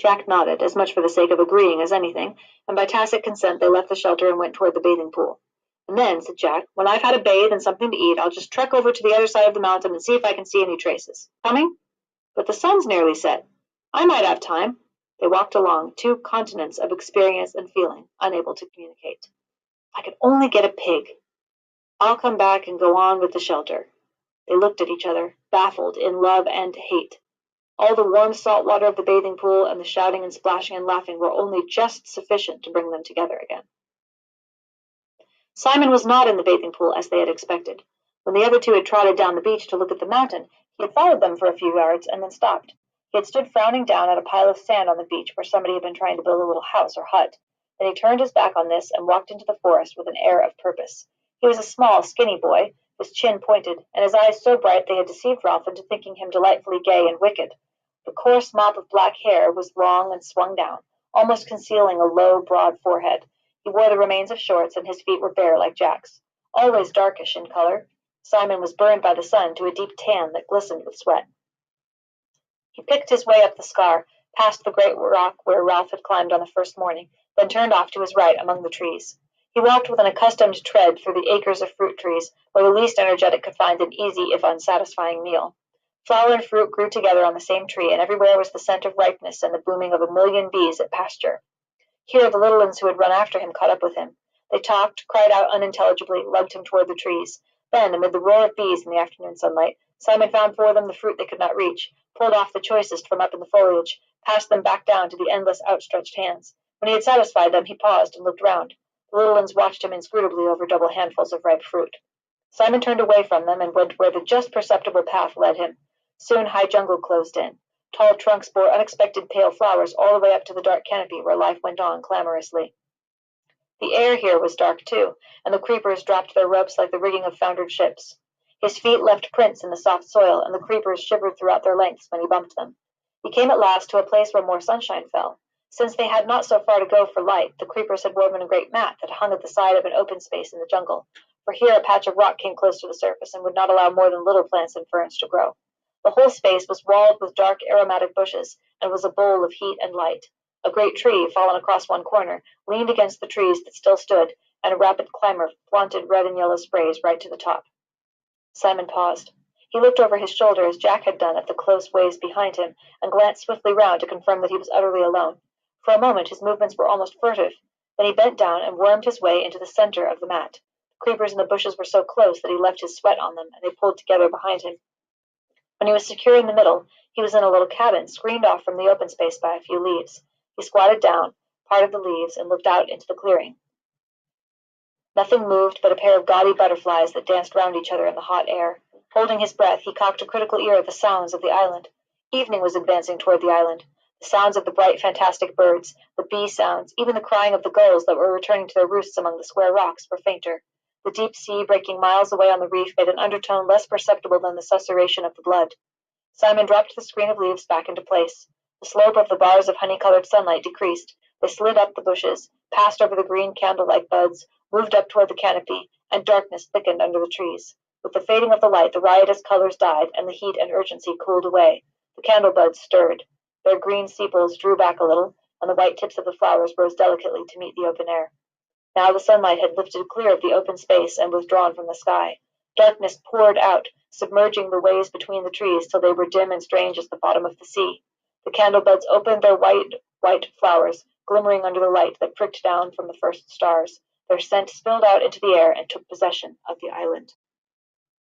Jack nodded, as much for the sake of agreeing as anything, and by tacit consent they left the shelter and went toward the bathing pool. "And then," said Jack, "when I've had a bathe and something to eat, I'll just trek over to the other side of the mountain and see if I can see any traces. Coming?" "But the sun's nearly set." "I might have time." They walked along, two continents of experience and feeling, unable to communicate. "If I could only get a pig." "I'll come back and go on with the shelter." They looked at each other, baffled in love and hate. All the warm salt water of the bathing pool and the shouting and splashing and laughing were only just sufficient to bring them together again. Simon was not in the bathing pool as they had expected. When the other two had trotted down the beach to look at the mountain, he had followed them for a few yards and then stopped. He had stood frowning down at a pile of sand on the beach where somebody had been trying to build a little house or hut. Then he turned his back on this and walked into the forest with an air of purpose. He was a small, skinny boy, his chin pointed, and his eyes so bright they had deceived Ralph into thinking him delightfully gay and wicked. The coarse mop of black hair was long and swung down, almost concealing a low, broad forehead. He wore the remains of shorts, and his feet were bare like Jack's, always darkish in color. Simon was burned by the sun to a deep tan that glistened with sweat. He picked his way up the scar, past the great rock where Ralph had climbed on the first morning, then turned off to his right among the trees. He walked with an accustomed tread through the acres of fruit trees, where the least energetic could find an easy if unsatisfying meal. Flower and fruit grew together on the same tree, and everywhere was the scent of ripeness and the booming of a million bees at pasture. Here the little ones who had run after him caught up with him. They talked, cried out unintelligibly, lugged him toward the trees. Then, amid the roar of bees in the afternoon sunlight, Simon found for them the fruit they could not reach, pulled off the choicest from up in the foliage, passed them back down to the endless outstretched hands. When he had satisfied them, he paused and looked round. The little ones watched him inscrutably over double handfuls of ripe fruit. Simon turned away from them and went where the just perceptible path led him. Soon high jungle closed in. Tall trunks bore unexpected pale flowers all the way up to the dark canopy where life went on clamorously. The air here was dark too, and the creepers dropped their ropes like the rigging of foundered ships. His feet left prints in the soft soil, and the creepers shivered throughout their lengths when he bumped them. He came at last to a place where more sunshine fell. Since they had not so far to go for light, the creepers had woven a great mat that hung at the side of an open space in the jungle, for here a patch of rock came close to the surface and would not allow more than little plants and ferns to grow. The whole space was walled with dark aromatic bushes, and was a bowl of heat and light. A great tree, fallen across one corner, leaned against the trees that still stood, and a rapid climber flaunted red and yellow sprays right to the top. Simon paused. He looked over his shoulder as Jack had done at the close ways behind him, and glanced swiftly round to confirm that he was utterly alone. For a moment his movements were almost furtive. Then he bent down and wormed his way into the center of the mat. The creepers in the bushes were so close that he left his sweat on them, and they pulled together behind him. When he was secure in the middle, he was in a little cabin, screened off from the open space by a few leaves. He squatted down, parted the leaves, and looked out into the clearing. Nothing moved but a pair of gaudy butterflies that danced round each other in the hot air. Holding his breath, he cocked a critical ear at the sounds of the island. Evening was advancing toward the island. The sounds of the bright, fantastic birds, the bee sounds, even the crying of the gulls that were returning to their roosts among the square rocks, were fainter. The deep sea, breaking miles away on the reef, made an undertone less perceptible than the susurration of the blood. Simon dropped the screen of leaves back into place. The slope of the bars of honey-colored sunlight decreased. They slid up the bushes, passed over the green candle-like buds, moved up toward the canopy, and darkness thickened under the trees. With the fading of the light, the riotous colors died, and the heat and urgency cooled away. The candle buds stirred. Their green sepals drew back a little, and the white tips of the flowers rose delicately to meet the open air. Now the sunlight had lifted clear of the open space and withdrawn from the sky. Darkness poured out, submerging the ways between the trees till they were dim and strange as the bottom of the sea. The candle buds opened their white flowers, glimmering under the light that pricked down from the first stars. Their scent spilled out into the air and took possession of the island.